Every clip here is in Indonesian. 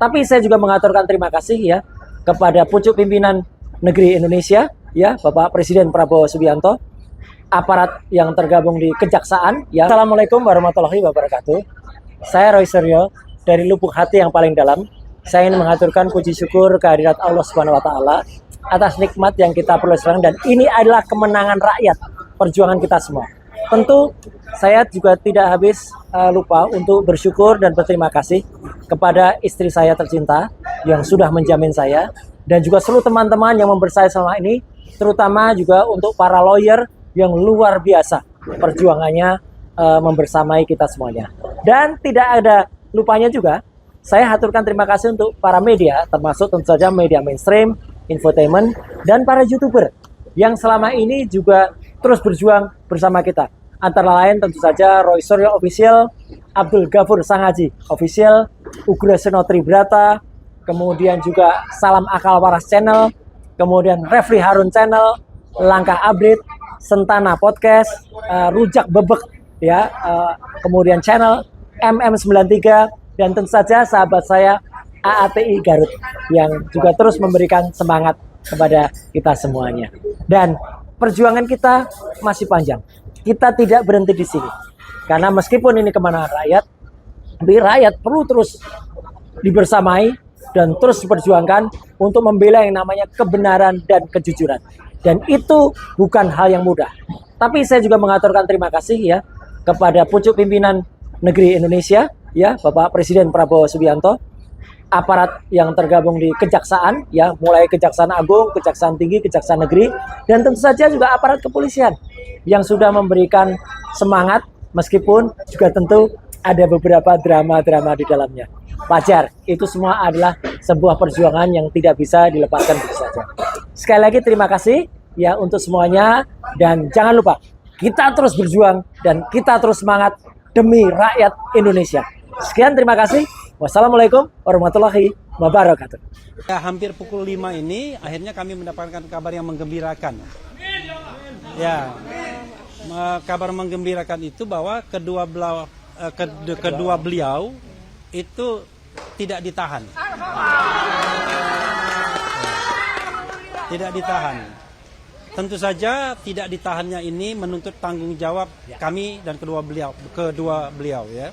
Tapi saya juga mengaturkan terima kasih ya kepada pucuk pimpinan negeri Indonesia, ya Bapak Presiden Prabowo Subianto, aparat yang tergabung di Kejaksaan. Ya. Assalamualaikum warahmatullahi wabarakatuh. Saya Roy Suryo dari lubuk hati yang paling dalam. Saya ingin mengaturkan puji syukur kehadirat Allah Subhanahu wa taala atas nikmat yang kita peroleh sekarang, dan ini adalah kemenangan rakyat, perjuangan kita semua. Tentu saya juga tidak habis lupa untuk bersyukur dan berterima kasih kepada istri saya tercinta yang sudah menjamin saya, dan juga seluruh teman-teman yang memberi saya selama ini, terutama juga untuk para lawyer yang luar biasa perjuangannya membersamai kita semuanya. Dan tidak ada lupanya juga, saya haturkan terima kasih untuk para media, termasuk tentu saja media mainstream, infotainment, dan para YouTuber yang selama ini juga terus berjuang bersama kita. Antara lain tentu saja Roy Suryo Official, Abdul Ghafur Sangaji Official, Ugraseno Tribrata, kemudian juga Salam Akal Waras Channel, kemudian Refli Harun Channel, Langkah Update, Sentana Podcast, Rujak Bebek, ya, kemudian channel MM93, dan tentu saja sahabat saya AATI Garut yang juga terus memberikan semangat kepada kita semuanya. Dan perjuangan kita masih panjang. Kita tidak berhenti di sini. Karena meskipun ini kemenangan rakyat, tapi rakyat perlu terus dibersamai dan terus diperjuangkan untuk membela yang namanya kebenaran dan kejujuran. Dan itu bukan hal yang mudah. Tapi saya juga mengaturkan terima kasih ya kepada pucuk pimpinan negeri Indonesia, ya Bapak Presiden Prabowo Subianto, aparat yang tergabung di Kejaksaan, ya mulai Kejaksaan Agung, Kejaksaan Tinggi, Kejaksaan Negeri, dan tentu saja juga aparat kepolisian yang sudah memberikan semangat, meskipun juga tentu ada beberapa drama-drama di dalamnya. Wajar, itu semua adalah sebuah perjuangan yang tidak bisa dilepaskan begitu saja. Sekali lagi terima kasih ya untuk semuanya, dan jangan lupa kita terus berjuang dan kita terus semangat demi rakyat Indonesia. Sekian, terima kasih. Wassalamualaikum warahmatullahi wabarakatuh. Ya, hampir pukul 5 ini akhirnya kami mendapatkan kabar yang menggembirakan. Ya, kabar menggembirakan itu bahwa kedua beliau itu tidak ditahan. Tidak ditahan. Tentu saja tidak ditahannya ini menuntut tanggung jawab kami dan kedua beliau ya.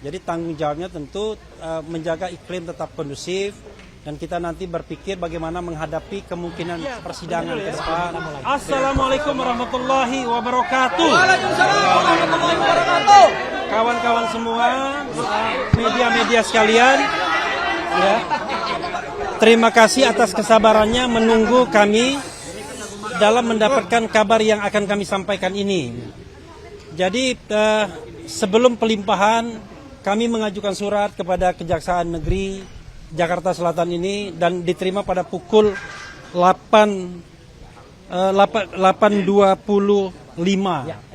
Jadi tanggung jawabnya tentu menjaga iklim tetap kondusif, dan kita nanti berpikir bagaimana menghadapi kemungkinan persidangan ke depan. Assalamualaikum warahmatullahi wabarakatuh. Waalaikumsalam warahmatullahi wabarakatuh. Kawan-kawan semua, media-media sekalian, ya. Terima kasih atas kesabarannya menunggu kami dalam mendapatkan kabar yang akan kami sampaikan ini. Jadi sebelum pelimpahan, kami mengajukan surat kepada Kejaksaan Negeri Jakarta Selatan ini, dan diterima pada pukul 8.25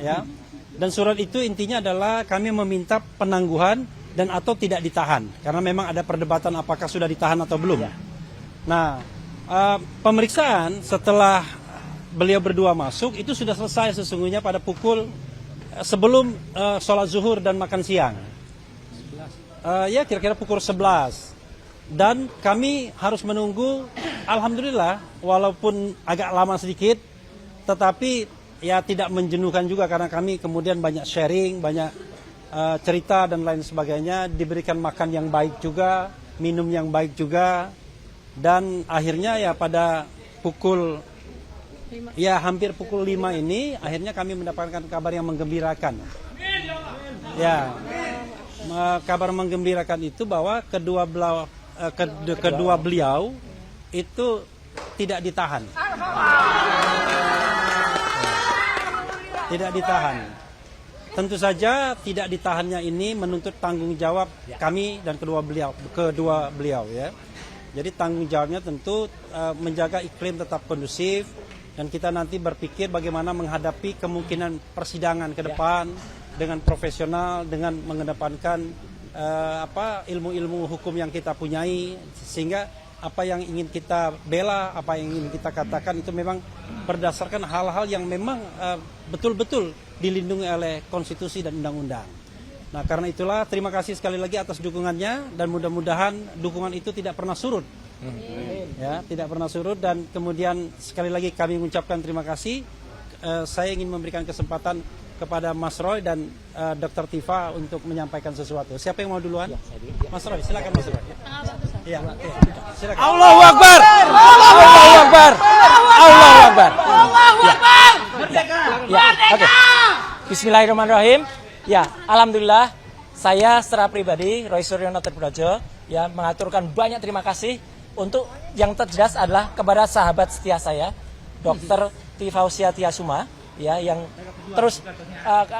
ya. Dan surat itu intinya adalah kami meminta penangguhan dan atau tidak ditahan, karena memang ada perdebatan apakah sudah ditahan atau belum. Nah, pemeriksaan setelah beliau berdua masuk itu sudah selesai sesungguhnya pada pukul sebelum sholat zuhur dan makan siang. Ya kira-kira pukul 11. Dan kami harus menunggu, alhamdulillah walaupun agak lama sedikit, tetapi ya tidak menjenuhkan juga, karena kami kemudian banyak sharing, banyak cerita dan lain sebagainya, diberikan makan yang baik juga, minum yang baik juga, dan akhirnya ya pada pukul hampir pukul 5 ini akhirnya kami mendapatkan kabar yang menggembirakan. Ya, kabar menggembirakan itu bahwa kedua beliau itu tidak ditahan. Tidak ditahan. Tentu saja tidak ditahannya ini menuntut tanggung jawab kami dan kedua beliau ya. Jadi tanggung jawabnya tentu menjaga iklim tetap kondusif, dan kita nanti berpikir bagaimana menghadapi kemungkinan persidangan ke depan dengan profesional, dengan mengedepankan ilmu-ilmu hukum yang kita punyai, sehingga apa yang ingin kita bela, apa yang ingin kita katakan itu memang berdasarkan hal-hal yang memang betul-betul dilindungi oleh konstitusi dan undang-undang. Nah, karena itulah terima kasih sekali lagi atas dukungannya dan mudah-mudahan dukungan itu tidak pernah surut. Ya, tidak pernah surut dan kemudian sekali lagi kami mengucapkan terima kasih. Saya ingin memberikan kesempatan kepada Mas Roy dan Dr. Tifa untuk menyampaikan sesuatu. Siapa yang mau duluan? Mas Roy, silakan Mas Roy. Ya, silakan. Allahu Akbar. Allahu Akbar. Allahu Akbar. Ya, oke. Bismillahirrahmanirrahim. Ya, alhamdulillah saya secara pribadi Roy Suryono Triprojo ya mengaturkan banyak terima kasih untuk yang terjelas adalah kepada sahabat setia saya Dr. Tifausia Tiasuma ya yang terus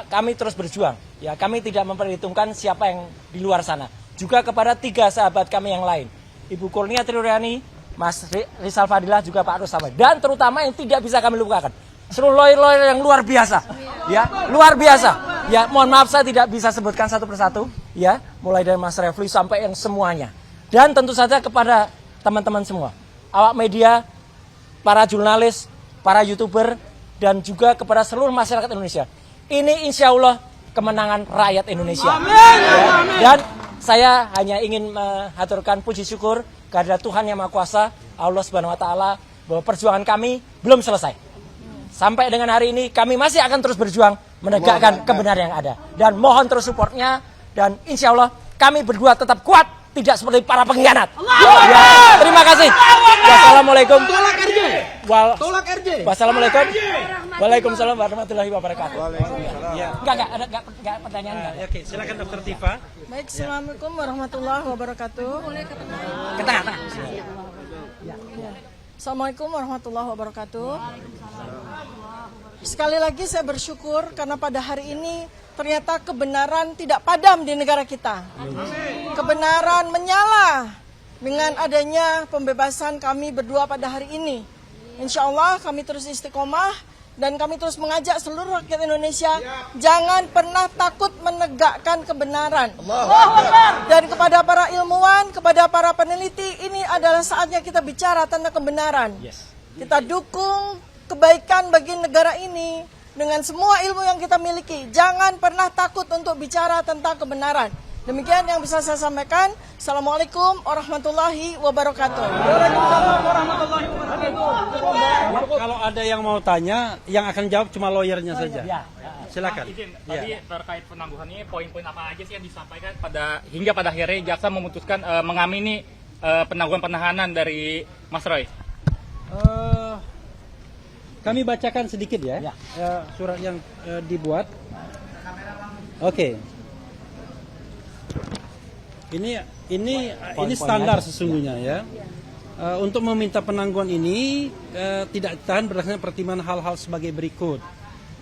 kami terus berjuang ya, kami tidak memperhitungkan siapa yang di luar sana, juga kepada 3 sahabat kami yang lain, Ibu Kurnia Triuryani, Mas Rizal Fadilah, juga Pak Rusama, dan terutama yang tidak bisa kami lupakan seluruh lawyer-lawyer yang luar biasa ya, luar biasa ya. Mohon maaf saya tidak bisa sebutkan satu persatu ya, mulai dari Mas Refli sampai yang semuanya, dan tentu saja kepada teman-teman semua, awak media, para jurnalis, para YouTuber, dan juga kepada seluruh masyarakat Indonesia. Ini insya Allah kemenangan rakyat Indonesia. Amin. Ya. Dan saya hanya ingin mengaturkan puji syukur kepada Tuhan Yang Maha Kuasa, Allah Subhanahu Wa Taala, bahwa perjuangan kami belum selesai. Sampai dengan hari ini kami masih akan terus berjuang menegakkan kebenaran yang ada. Dan mohon terus supportnya, dan insya Allah kami berdua tetap kuat, tidak seperti para pengkhianat. Ya, terima kasih. Wassalamualaikum. Tolak RJ. Wassalamualaikum. Waalaikumsalam warahmatullahi wabarakatuh. Ya. Enggak pertanyaan enggak. Oke, silakan Dr. Tifa. Baik, assalamualaikum warahmatullahi wabarakatuh. Ke tengah. Assalamualaikum warahmatullahi wabarakatuh. Sekali lagi saya bersyukur karena pada hari ini ternyata kebenaran tidak padam di negara kita. Kebenaran menyala dengan adanya pembebasan kami berdua pada hari ini. Insya Allah kami terus istiqomah dan kami terus mengajak seluruh rakyat Indonesia jangan pernah takut menegakkan kebenaran. Dan kepada para ilmuwan, kepada para peneliti, ini adalah saatnya kita bicara tentang kebenaran. Kita dukung kebaikan bagi negara ini dengan semua ilmu yang kita miliki. Jangan pernah takut untuk bicara tentang kebenaran. Demikian yang bisa saya sampaikan. Assalamualaikum warahmatullahi wabarakatuh. Kalau ada yang mau tanya, yang akan jawab cuma lawyernya saja. Silakan. Tadi terkait penangguhannya, poin-poin apa aja sih yang disampaikan hingga pada akhirnya jaksa memutuskan mengamini penangguhan penahanan dari Mas Roy? Kami bacakan sedikit ya, surat yang dibuat. Oke. Ini standar sesungguhnya ya. Untuk meminta penangguhan ini tidak ditahan berdasarkan pertimbangan hal-hal sebagai berikut.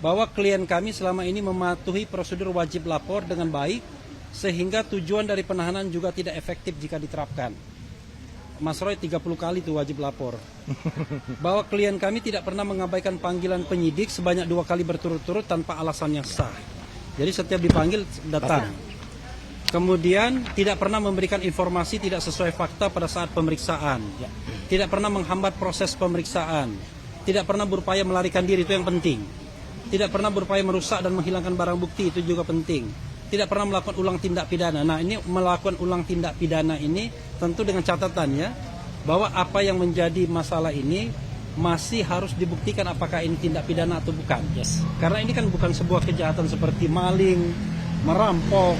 Bahwa klien kami selama ini mematuhi prosedur wajib lapor dengan baik, sehingga tujuan dari penahanan juga tidak efektif jika diterapkan. Mas Roy 30 kali itu wajib lapor. Bahwa klien kami tidak pernah mengabaikan panggilan penyidik sebanyak 2 kali berturut-turut tanpa alasan yang sah. Jadi setiap dipanggil datang. Kemudian tidak pernah memberikan informasi tidak sesuai fakta pada saat pemeriksaan. Tidak pernah menghambat proses pemeriksaan. Tidak pernah berupaya melarikan diri, itu yang penting. Tidak pernah berupaya merusak dan menghilangkan barang bukti, itu juga penting. Tidak pernah melakukan ulang tindak pidana. Nah, ini melakukan ulang tindak pidana ini tentu dengan catatan ya, bahwa apa yang menjadi masalah ini masih harus dibuktikan apakah ini tindak pidana atau bukan. Karena ini kan bukan sebuah kejahatan seperti maling, merampok,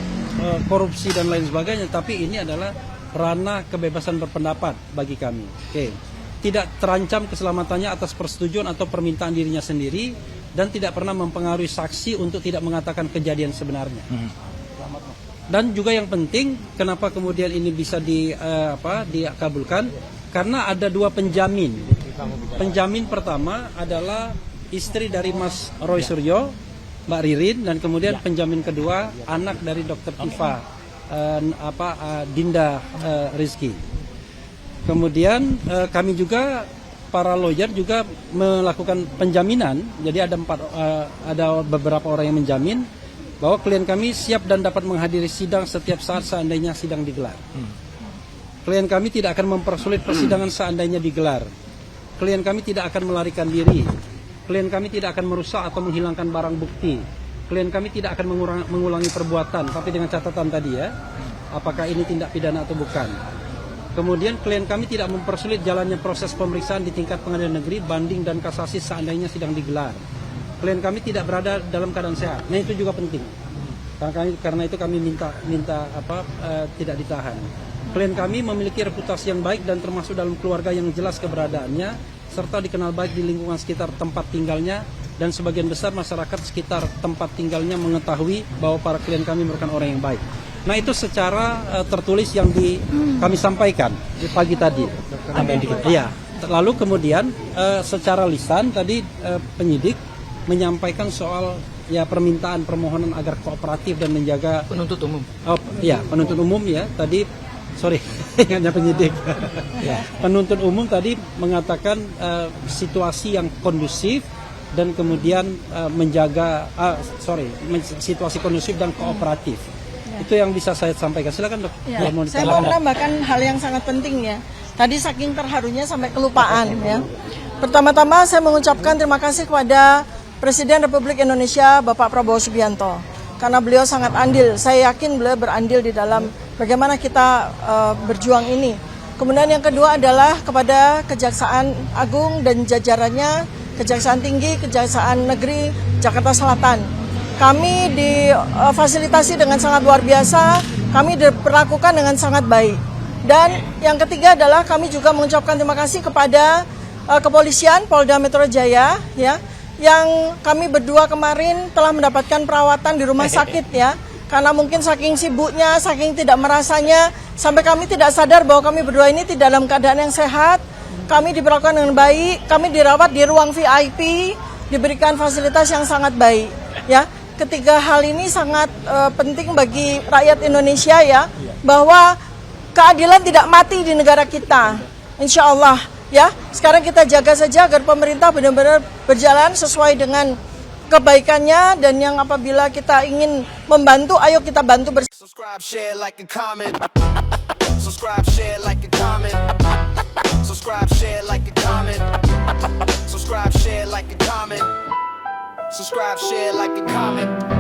korupsi dan lain sebagainya, tapi ini adalah ranah kebebasan berpendapat bagi kami. Oke. Tidak terancam keselamatannya atas persetujuan atau permintaan dirinya sendiri, dan tidak pernah mempengaruhi saksi untuk tidak mengatakan kejadian sebenarnya. Dan juga yang penting, kenapa kemudian ini bisa dikabulkan? Karena ada 2 penjamin. Penjamin pertama adalah istri dari Mas Roy Suryo, Mbak Ririn, dan kemudian penjamin kedua anak dari Dr. Tifa, Dinda Rizky. Kemudian kami juga para lawyer juga melakukan penjaminan. Jadi ada beberapa orang yang menjamin bahwa klien kami siap dan dapat menghadiri sidang setiap saat seandainya sidang digelar. Klien kami tidak akan mempersulit persidangan seandainya digelar. Klien kami tidak akan melarikan diri. Klien kami tidak akan merusak atau menghilangkan barang bukti. klien kami tidak akan mengulangi perbuatan, tapi dengan catatan tadi ya, apakah ini tindak pidana atau bukan. Kemudian klien kami tidak mempersulit jalannya proses pemeriksaan di tingkat pengadilan negeri, banding dan kasasi seandainya sidang digelar. Klien kami tidak berada dalam keadaan sehat. Nah itu juga penting. Karena itu kami minta tidak ditahan. Klien kami memiliki reputasi yang baik dan termasuk dalam keluarga yang jelas keberadaannya, serta dikenal baik di lingkungan sekitar tempat tinggalnya, dan sebagian besar masyarakat sekitar tempat tinggalnya mengetahui bahwa para klien kami merupakan orang yang baik. Nah itu secara tertulis yang kami sampaikan di pagi tadi. Iya. Lalu kemudian secara lisan tadi penyidik menyampaikan soal permintaan permohonan agar kooperatif dan menjaga Penuntut umum. Penuntut umum ya tadi. Sorry, hanya penyidik. Penuntut umum tadi mengatakan situasi yang kondusif dan kemudian menjaga situasi kondusif dan kooperatif. Itu yang bisa saya sampaikan. Silakan dok. Ya, saya mau menambahkan hal yang sangat penting ya. Tadi saking terharunya sampai kelupaan ya. Pertama-tama saya mengucapkan terima kasih kepada Presiden Republik Indonesia Bapak Prabowo Subianto. Karena beliau sangat andil. Saya yakin beliau berandil di dalam bagaimana kita berjuang ini. Kemudian yang kedua adalah kepada Kejaksaan Agung dan jajarannya, Kejaksaan Tinggi, Kejaksaan Negeri Jakarta Selatan. Kami difasilitasi dengan sangat luar biasa, kami diperlakukan dengan sangat baik. Dan yang ketiga adalah kami juga mengucapkan terima kasih kepada kepolisian Polda Metro Jaya ya, yang kami berdua kemarin telah mendapatkan perawatan di rumah sakit ya. Karena mungkin saking sibuknya, saking tidak merasanya, sampai kami tidak sadar bahwa kami berdua ini tidak dalam keadaan yang sehat. Kami diperlakukan dengan baik, kami dirawat di ruang VIP, diberikan fasilitas yang sangat baik ya. Ketiga hal ini sangat penting bagi rakyat Indonesia ya, bahwa keadilan tidak mati di negara kita, insya Allah ya. Sekarang kita jaga saja agar pemerintah benar-benar berjalan sesuai dengan kebaikannya, dan yang apabila kita ingin membantu, ayo kita bantu bersama. Subscribe, share, like, and comment. Subscribe, share, like, and comment. Subscribe, share, like, and comment. Subscribe, share, like, and comment. Subscribe, share, like, and comment.